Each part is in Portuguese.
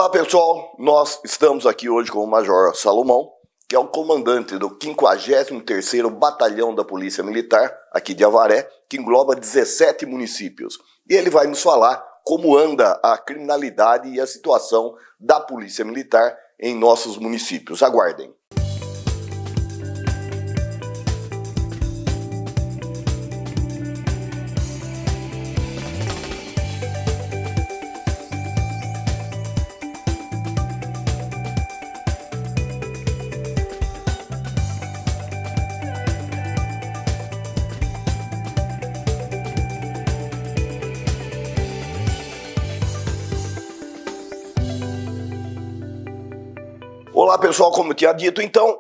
Olá pessoal, nós estamos aqui hoje com o Major Salomão, que é o comandante do 53º Batalhão da Polícia Militar, aqui de Avaré, que engloba 17 municípios. E ele vai nos falar como anda a criminalidade e a situação da Polícia Militar em nossos municípios. Aguardem. Olá pessoal, como eu tinha dito, então,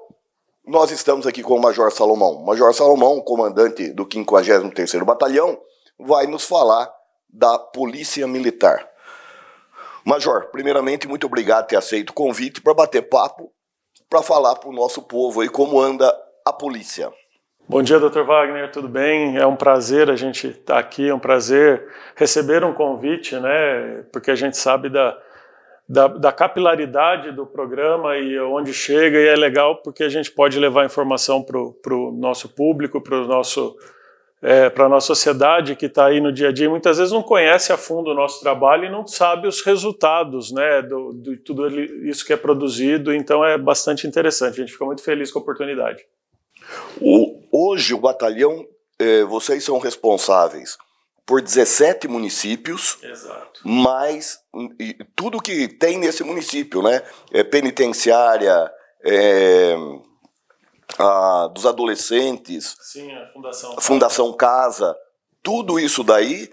nós estamos aqui com o Major Salomão. O Major Salomão, comandante do 53º Batalhão, vai nos falar da Polícia Militar. Major, primeiramente, muito obrigado por ter aceito o convite para bater papo, para falar para o nosso povo aí como anda a polícia. Bom dia, Dr. Wagner, tudo bem? É um prazer a gente estar aqui, é um prazer receber um convite, né? Porque a gente sabe da capilaridade do programa e onde chega, e é legal porque a gente pode levar informação para o nosso público, para a nossa sociedade que está aí no dia a dia, e muitas vezes não conhece a fundo o nosso trabalho e não sabe os resultados, né, de tudo isso que é produzido, então é bastante interessante, a gente fica muito feliz com a oportunidade. Hoje o batalhão, vocês são responsáveis por 17 municípios. Exato. Mas tudo que tem nesse município, né? Penitenciária, dos adolescentes. Sim, a Fundação Casa, tudo isso daí,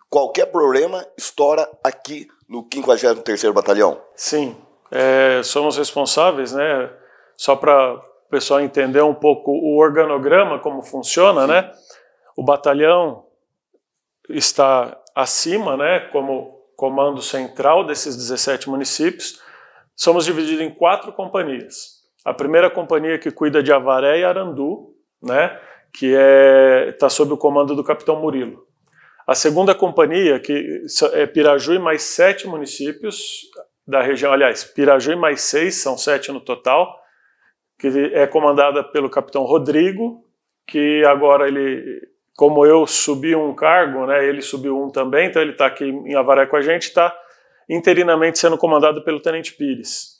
qualquer problema estoura aqui no 53º Batalhão. Sim, somos responsáveis, né? Só para o pessoal entender um pouco o organograma, como funciona, sim, né? O batalhão está acima, né, como comando central desses 17 municípios. Somos divididos em 4 companhias. A primeira companhia que cuida de Avaré e Arandu, né, que está sob o comando do capitão Murilo. A segunda companhia, que é Piraju e mais 7 municípios da região, aliás, Piraju e mais 6, são 7 no total, que é comandada pelo capitão Rodrigo, que agora como eu subi um cargo, né, ele subiu um também, então ele está aqui em Avaré com a gente, está interinamente sendo comandado pelo Tenente Pires.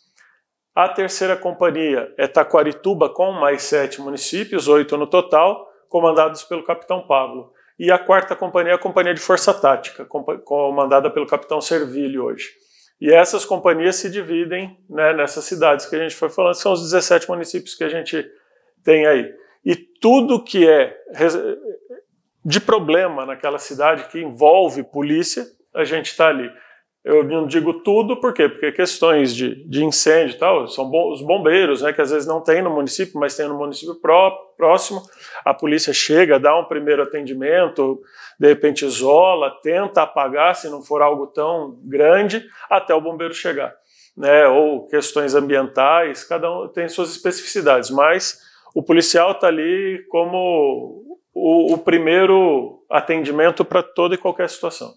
A terceira companhia é Taquarituba, com mais 7 municípios, 8 no total, comandados pelo capitão Pablo. E a quarta companhia é a Companhia de Força Tática, comandada pelo capitão Servilho hoje. E essas companhias se dividem, né, nessas cidades que a gente foi falando, são os 17 municípios que a gente tem aí. E tudo que é de problema naquela cidade que envolve polícia, a gente está ali. Eu não digo tudo, por quê? Porque questões de incêndio e tal, são os bombeiros, né, que às vezes não tem no município, mas tem no município próximo, a polícia chega, dá um primeiro atendimento, de repente isola, tenta apagar, se não for algo tão grande, até o bombeiro chegar, né, ou questões ambientais, cada um tem suas especificidades, mas o policial está ali como o primeiro atendimento para toda e qualquer situação.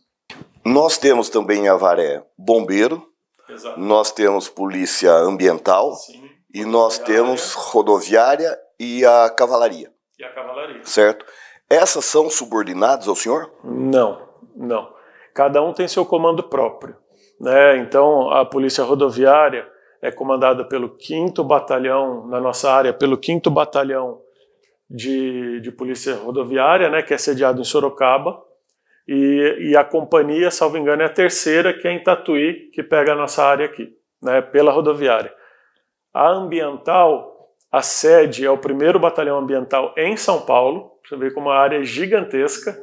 Nós temos também em Avaré bombeiro. Exato. Nós temos polícia ambiental. Sim, e nós temos rodoviária e a cavalaria. E a cavalaria. Certo? Essas são subordinadas ao senhor? Não, não. Cada um tem seu comando próprio, né? Então a polícia rodoviária é comandada pelo 5º Batalhão, na nossa área, pelo 5º Batalhão de Polícia Rodoviária, né, que é sediado em Sorocaba, e a companhia, salvo engano, é a terceira, que é em Tatuí, que pega a nossa área aqui, né, pela rodoviária. A ambiental, a sede é o 1º Batalhão Ambiental em São Paulo, você vê como a área é gigantesca,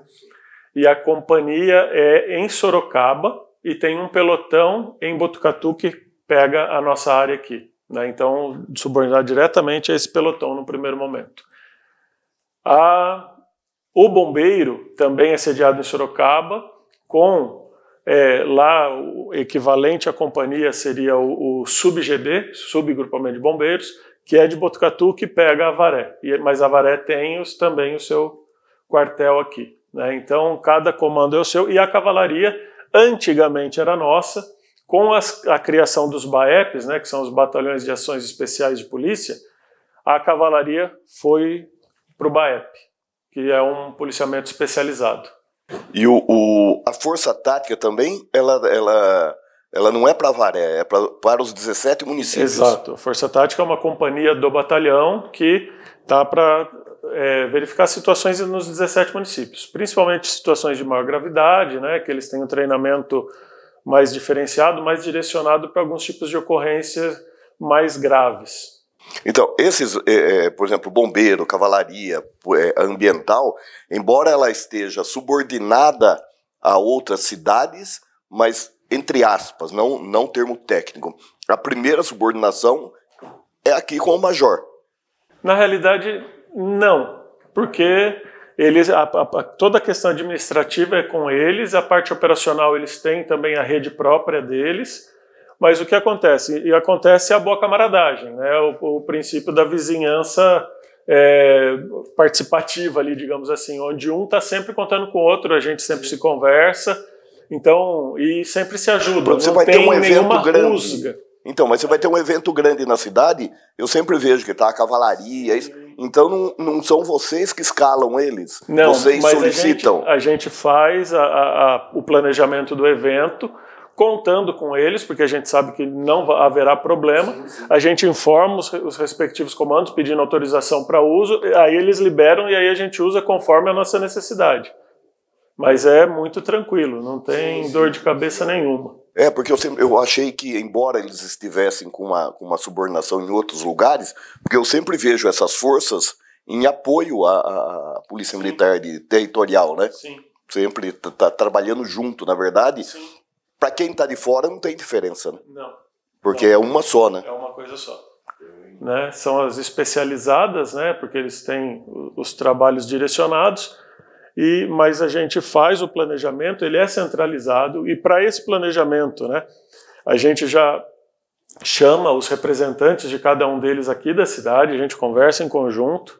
e a companhia é em Sorocaba, e tem um pelotão em Botucatu que pega a nossa área aqui, né, então subordinado diretamente a esse pelotão no primeiro momento. O bombeiro também é sediado em Sorocaba, com lá o equivalente à companhia seria o SubGB, Subgrupamento de Bombeiros, que é de Botucatu, que pega Avaré. Mas Avaré tem também o seu quartel aqui, né? Então cada comando é o seu, e a cavalaria antigamente era nossa, com a criação dos BAEPs, né, que são os Batalhões de Ações Especiais de Polícia, a cavalaria foi para o BAEP, que é um policiamento especializado. E a Força Tática também, ela não é para Avaré, é para os 17 municípios. Exato. A Força Tática é uma companhia do batalhão que está para verificar situações nos 17 municípios, principalmente situações de maior gravidade, né, que eles têm um treinamento mais diferenciado, mais direcionado para alguns tipos de ocorrências mais graves. Então, esses, por exemplo, bombeiro, cavalaria, ambiental, embora ela esteja subordinada a outras cidades, mas, entre aspas, não termo técnico, a primeira subordinação é aqui com o major. Na realidade, não, porque toda a questão administrativa é com eles, a parte operacional eles têm também a rede própria deles, mas o que acontece? E acontece a boa camaradagem, né? O princípio da vizinhança participativa ali, digamos assim, onde um está sempre contando com o outro, a gente sempre se conversa, então, e sempre se ajuda, você não vai tem ter um evento grande. rusga. Então, mas você vai ter um evento grande na cidade, eu sempre vejo que tá a cavalaria, então não são vocês que escalam eles, não, vocês mas solicitam. A gente faz o planejamento do evento, contando com eles, porque a gente sabe que não haverá problema, sim. A gente informa os respectivos comandos pedindo autorização para uso, aí eles liberam e aí a gente usa conforme a nossa necessidade. Mas é muito tranquilo, não tem dor de cabeça nenhuma. Porque eu achei que, embora eles estivessem com uma subordinação em outros lugares, porque eu sempre vejo essas forças em apoio à Polícia Militar territorial, né? Sim. Sempre tá trabalhando junto, na verdade. Sim. Para quem está de fora não tem diferença, né? Não. Porque é uma só, né? É uma coisa só. Né? São as especializadas, né? Porque eles têm os trabalhos direcionados, mas a gente faz o planejamento, ele é centralizado, e para esse planejamento, né, a gente já chama os representantes de cada um deles aqui da cidade, a gente conversa em conjunto,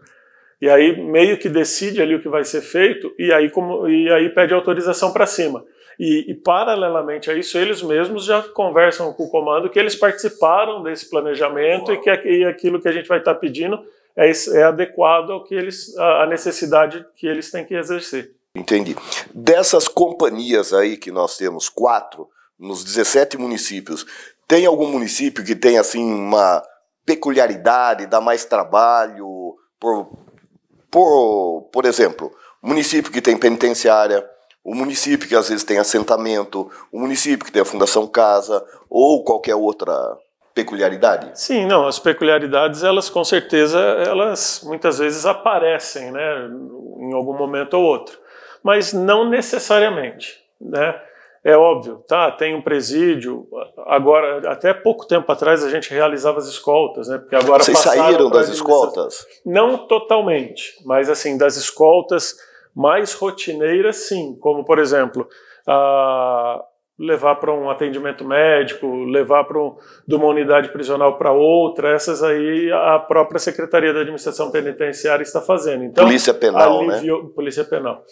e aí meio que decide ali o que vai ser feito, e aí pede autorização para cima. E paralelamente a isso, eles mesmos já conversam com o comando que eles participaram desse planejamento e que aquilo que a gente vai estar pedindo é adequado ao que a necessidade que eles têm que exercer. Entendi. Dessas companhias aí que nós temos 4 nos 17 municípios, tem algum município que tem assim uma peculiaridade, dá mais trabalho? Por exemplo, município que tem penitenciária, o município que às vezes tem assentamento, o município que tem a Fundação Casa ou qualquer outra peculiaridade? Sim, não, as peculiaridades, elas com certeza, elas muitas vezes aparecem, né, em algum momento ou outro, mas não necessariamente, né? É óbvio, tá, tem um presídio, agora, até pouco tempo atrás a gente realizava as escoltas, né, porque agora vocês saíram das escoltas? Não totalmente, mas assim, das escoltas mais rotineiras, sim, como por exemplo, levar para um atendimento médico, levar de uma unidade prisional para outra, essas aí a própria Secretaria da Administração Penitenciária está fazendo. Então, Polícia Penal, Polícia Penal.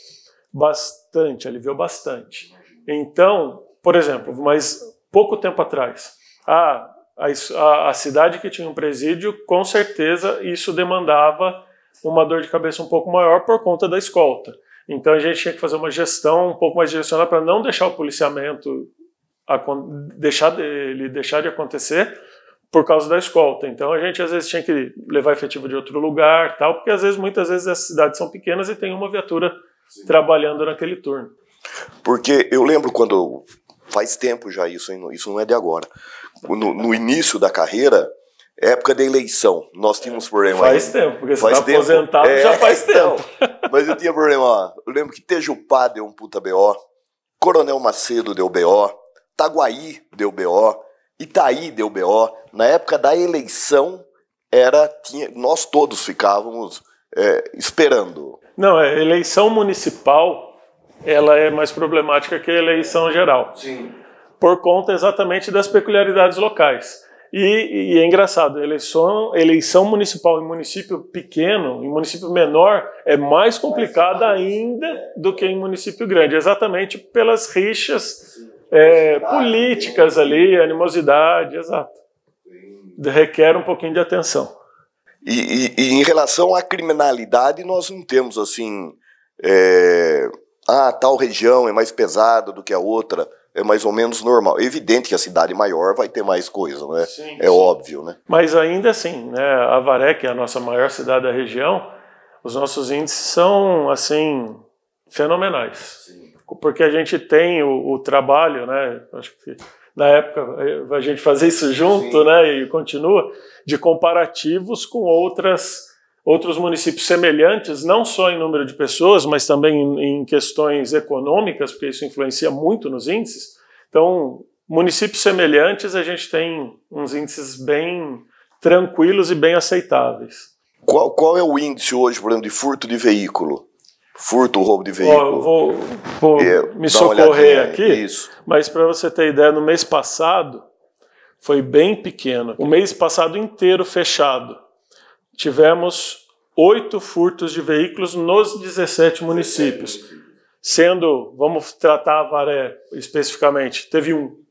Aliviou bastante. Então, por exemplo, mas pouco tempo atrás, a cidade que tinha um presídio, com certeza isso demandava uma dor de cabeça um pouco maior por conta da escolta. Então a gente tinha que fazer uma gestão um pouco mais direcionada para não deixar o policiamento deixar de acontecer por causa da escolta. Então a gente às vezes tinha que levar efetivo de outro lugar, tal, porque muitas vezes as cidades são pequenas e tem uma viatura trabalhando naquele turno. Porque eu lembro quando faz tempo já isso não é de agora. No início da carreira, época da eleição, nós tínhamos problema. Faz tempo, porque você está aposentado já faz tempo. Mas eu tinha problema, eu lembro que Tejupá deu um puta BO, Coronel Macedo deu BO, Taguaí deu BO, Itaí deu BO. Na época da eleição, nós todos ficávamos esperando. Não, a eleição municipal, ela é mais problemática que a eleição geral. Sim. Por conta exatamente das peculiaridades locais. E é engraçado, eleição municipal em município pequeno, em município menor, é mais complicada ainda do que em município grande, exatamente pelas rixas políticas ali, animosidade, exato. Requer um pouquinho de atenção. E em relação à criminalidade, nós não temos assim, tal região é mais pesada do que a outra, é mais ou menos normal. É evidente que a cidade maior vai ter mais coisa, né? Sim, sim. Óbvio, né? Mas ainda assim, né, Avaré, que é a nossa maior cidade da região, os nossos índices são, assim, fenomenais. Sim. Porque a gente tem o trabalho, né, acho que na época a gente fazia isso junto, sim, né, e continua, de comparativos com outros municípios semelhantes, não só em número de pessoas, mas também em questões econômicas, porque isso influencia muito nos índices. Então, municípios semelhantes, a gente tem uns índices bem tranquilos e bem aceitáveis. Qual é o índice hoje, por exemplo, de furto de veículo? Furto, roubo de veículo? Vou me socorrer aqui, isso. Mas para você ter ideia, no mês passado foi bem pequeno. O mês passado inteiro fechado. Tivemos 8 furtos de veículos nos 17 municípios. Sendo, vamos tratar Avaré especificamente, teve 1.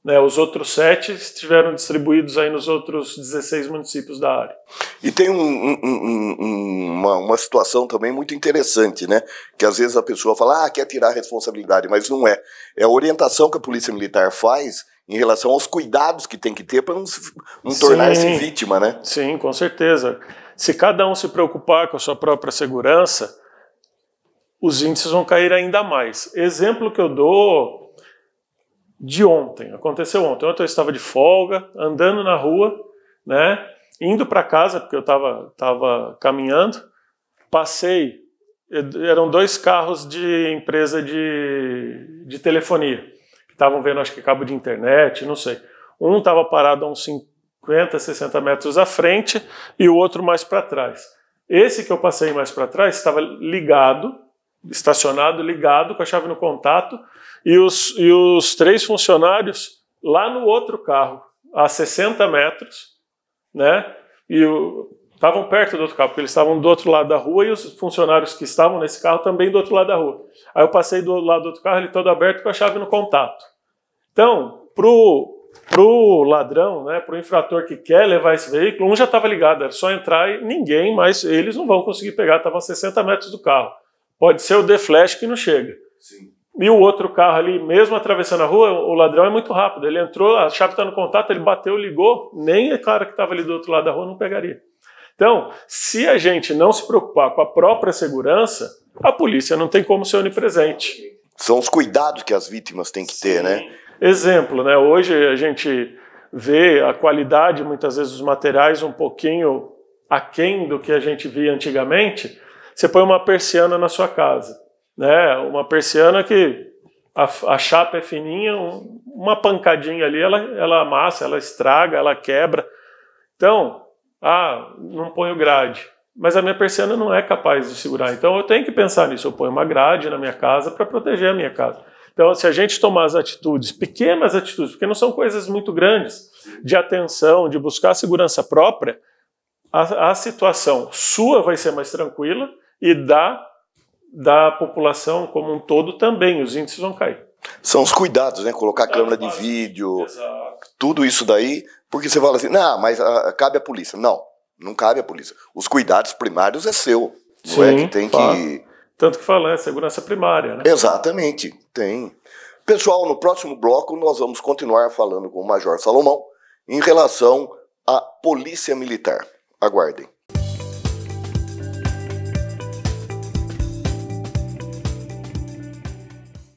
Né, os outros 7 estiveram distribuídos aí nos outros 16 municípios da área. E tem uma situação também muito interessante, né? Que às vezes a pessoa fala, quer tirar a responsabilidade, mas não é. É a orientação que a Polícia Militar faz em relação aos cuidados que tem que ter para não tornar-se vítima, né? Sim, com certeza. Se cada um se preocupar com a sua própria segurança, os índices vão cair ainda mais. Exemplo que eu dou de ontem, aconteceu ontem. Ontem eu estava de folga, andando na rua, né, indo para casa, porque eu estava caminhando, passei, eram 2 carros de empresa de telefonia, que estavam vendo, acho que cabo de internet, não sei. Um estava parado a uns 50, 60 metros à frente e o outro mais para trás. Esse que eu passei mais para trás estava ligado, estacionado, ligado, com a chave no contato, e os 3 funcionários lá no outro carro, a 60 metros, né? E estavam perto do outro carro, porque eles estavam do outro lado da rua e os funcionários que estavam nesse carro também do outro lado da rua. Aí eu passei do lado do outro carro, ele todo aberto com a chave no contato. Então, pro ladrão, né, pro infrator que quer levar esse veículo, um já estava ligado, era só entrar e ninguém, mas eles não vão conseguir pegar, estavam a 60 metros do carro. Pode ser o D-Flash que não chega. Sim. E o outro carro ali, mesmo atravessando a rua, o ladrão é muito rápido. Ele entrou, a chave está no contato, ele bateu, ligou, nem a cara que estava ali do outro lado da rua não pegaria. Então, se a gente não se preocupar com a própria segurança, a polícia não tem como ser onipresente. São os cuidados que as vítimas têm que ter, né? Exemplo, né? Hoje a gente vê a qualidade, muitas vezes, dos materiais um pouquinho aquém do que a gente via antigamente. Você põe uma persiana na sua casa, né? Uma persiana que a chapa é fininha, uma pancadinha ali, ela amassa, ela estraga, ela quebra. Então, não ponho grade. Mas a minha persiana não é capaz de segurar. Então eu tenho que pensar nisso. Eu ponho uma grade na minha casa para proteger a minha casa. Então, se a gente tomar as atitudes, pequenas atitudes, porque não são coisas muito grandes, de atenção, de buscar a segurança própria, a situação sua vai ser mais tranquila e da população como um todo também, os índices vão cair. São os cuidados, né? Colocar câmera de vídeo, tudo isso daí, porque você fala assim, não, mas cabe à polícia. Não, não cabe à polícia. Os cuidados primários é seu, não é que tem que... Tanto que fala, é segurança primária, né? Exatamente, tem. Pessoal, no próximo bloco nós vamos continuar falando com o Major Salomão em relação à Polícia Militar. Aguardem.